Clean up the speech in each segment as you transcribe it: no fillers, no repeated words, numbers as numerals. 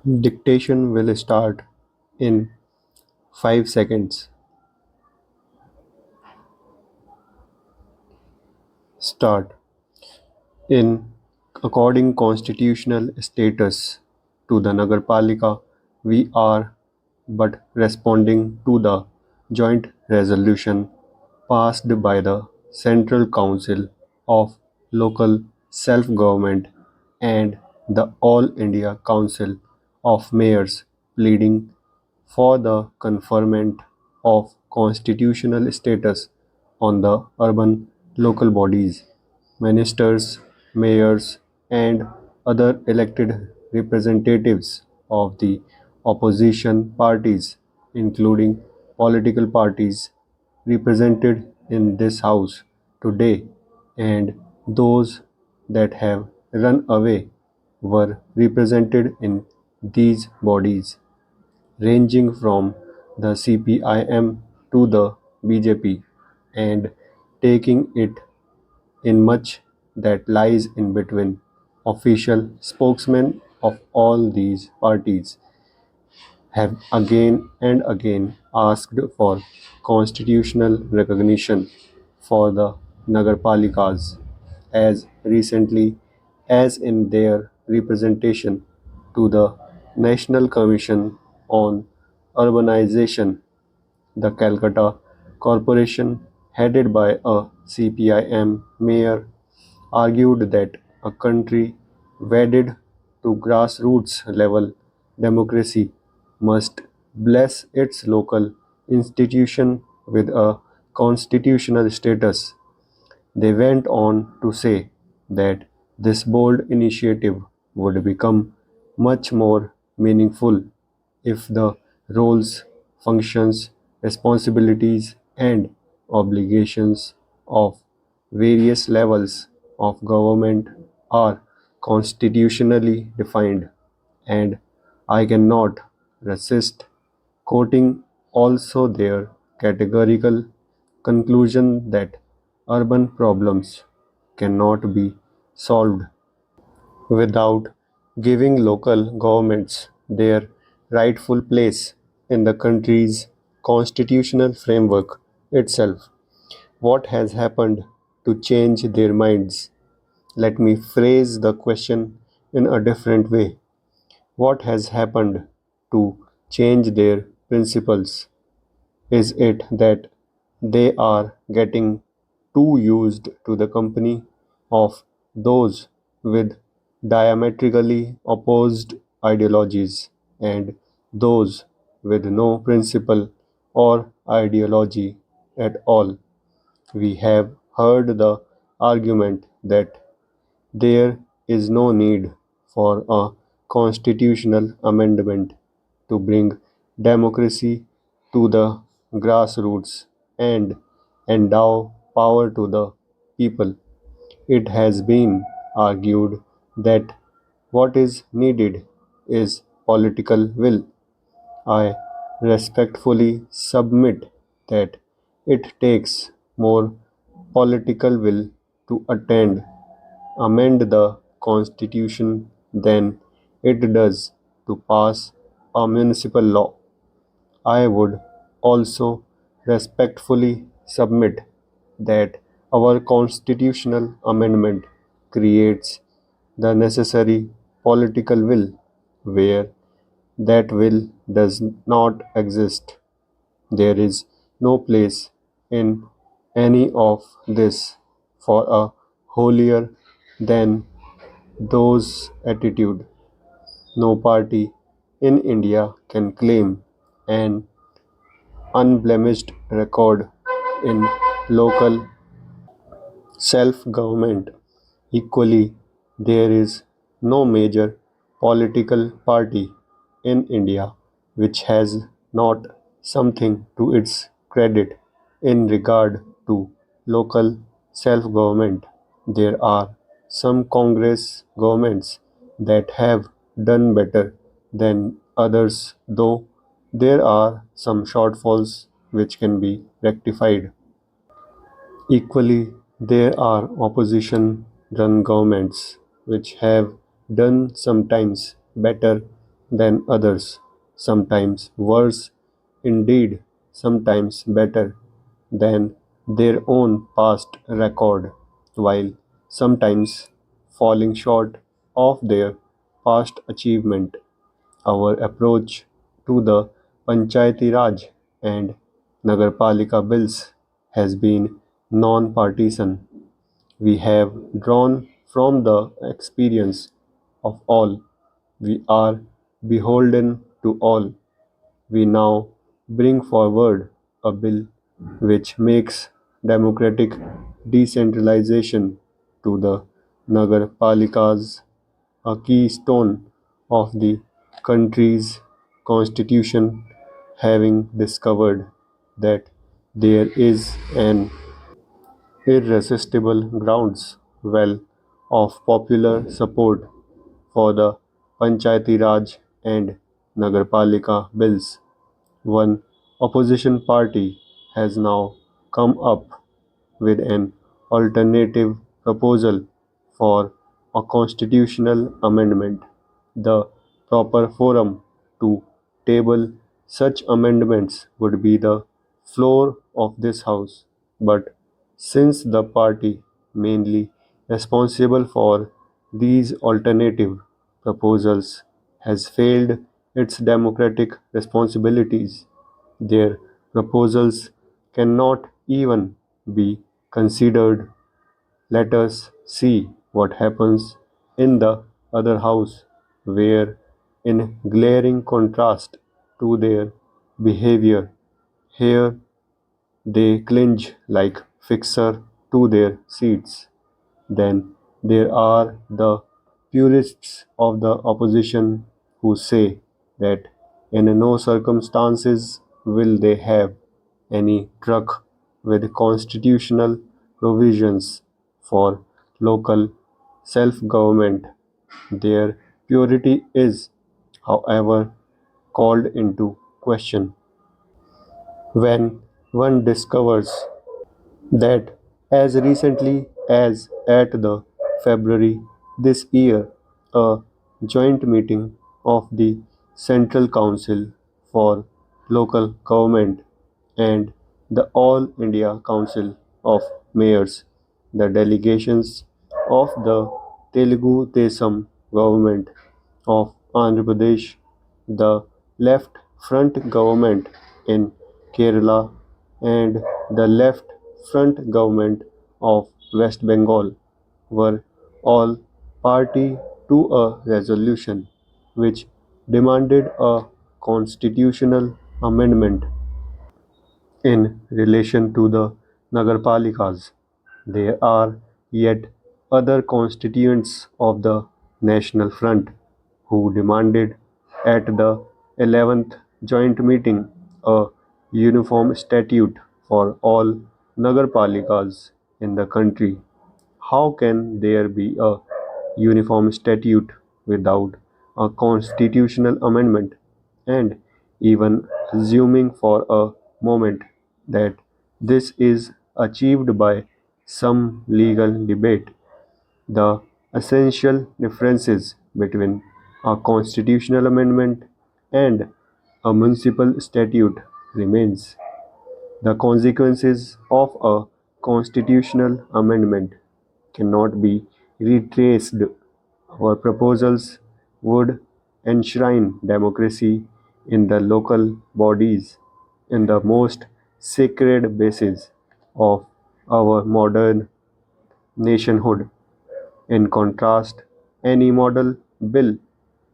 Dictation will start in 5 seconds. Start. In according constitutional status to the Nagarpalika, we are but responding to the joint resolution passed by the Central Council of Local Self-Government and the All India Council of Mayors pleading for the conferment of constitutional status on the urban local bodies, ministers, mayors, and other elected representatives of the opposition parties, including political parties represented in this House today, and those that have run away were represented in these bodies ranging from the CPIM to the BJP, and taking it in much that lies in between. Official spokesmen of all these parties have again and again asked for constitutional recognition for the Nagarpalikas as recently as in their representation to the National Commission on Urbanization. The Calcutta Corporation, headed by a CPIM mayor, argued that a country wedded to grassroots level democracy must bless its local institution with a constitutional status. They went on to say that this bold initiative would become much more meaningful if the roles, functions, responsibilities, and obligations of various levels of government are constitutionally defined, and I cannot resist quoting also their categorical conclusion that urban problems cannot be solved without giving local governments their rightful place in the country's constitutional framework itself. What has happened to change their minds? Let me phrase the question in a different way. What has happened to change their principles? Is it that they are getting too used to the company of those with diametrically opposed ideologies and those with no principle or ideology at all? We have heard the argument that there is no need for a constitutional amendment to bring democracy to the grassroots and endow power to the people. It has been argued that what is needed is political will. I respectfully submit that it takes more political will to amend the constitution than it does to pass a municipal law. I would also respectfully submit that our constitutional amendment creates the necessary political will where that will does not exist. There is no place in any of this for a holier than those attitude. No party in India can claim an unblemished record in local self-government. Equally, there is no major political party in India which has not something to its credit in regard to local self-government. There are some Congress governments that have done better than others, though there are some shortfalls which can be rectified. Equally, there are opposition run governments which have done sometimes better than others, sometimes worse, indeed, sometimes better than their own past record, while sometimes falling short of their past achievement. Our approach to the Panchayati Raj and Nagarpalika bills has been non-partisan. We have drawn from the experience of all. We are beholden to all. We now bring forward a bill which makes democratic decentralization to the Nagar Palikas a keystone of the country's constitution, having discovered that there is an irresistible grounds well of popular support for the Panchayati Raj and Nagarpalika bills. One opposition party has now come up with an alternative proposal for a constitutional amendment. The proper forum to table such amendments would be the floor of this House, but since the party mainly responsible for these alternative proposals has failed its democratic responsibilities, their proposals cannot even be considered. Let us see what happens in the other house, where, in glaring contrast to their behavior here, they cling like fixer to their seats. Then there are the purists of the opposition who say that in no circumstances will they have any truck with constitutional provisions for local self government. Their purity is, however, called into question when one discovers that as recently as at the February this year, a joint meeting of the Central Council for Local Government and the All India Council of Mayors, the delegations of the Telugu Desam government of Andhra Pradesh, the Left Front government in Kerala, and the Left Front government of West Bengal were all party to a resolution which demanded a constitutional amendment in relation to the Nagarpalikas. There are yet other constituents of the National Front who demanded at the 11th joint meeting a uniform statute for all Nagarpalikas in the country. How can there be a uniform statute without a constitutional amendment? And even assuming for a moment that this is achieved by some legal debate, the essential differences between a constitutional amendment and a municipal statute remains. The consequences of a constitutional amendment cannot be retraced. Our proposals would enshrine democracy in the local bodies in the most sacred basis of our modern nationhood. In contrast, any model bill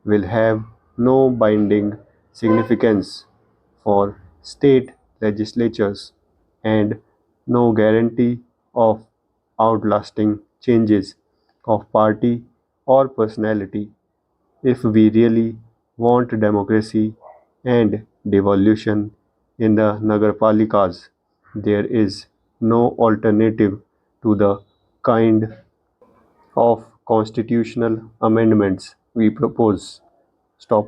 will have no binding significance for state legislatures and no guarantee of outlasting changes of party or personality. If we really want democracy and devolution in the Nagarpalikas, there is no alternative to the kind of constitutional amendments we propose. Stop.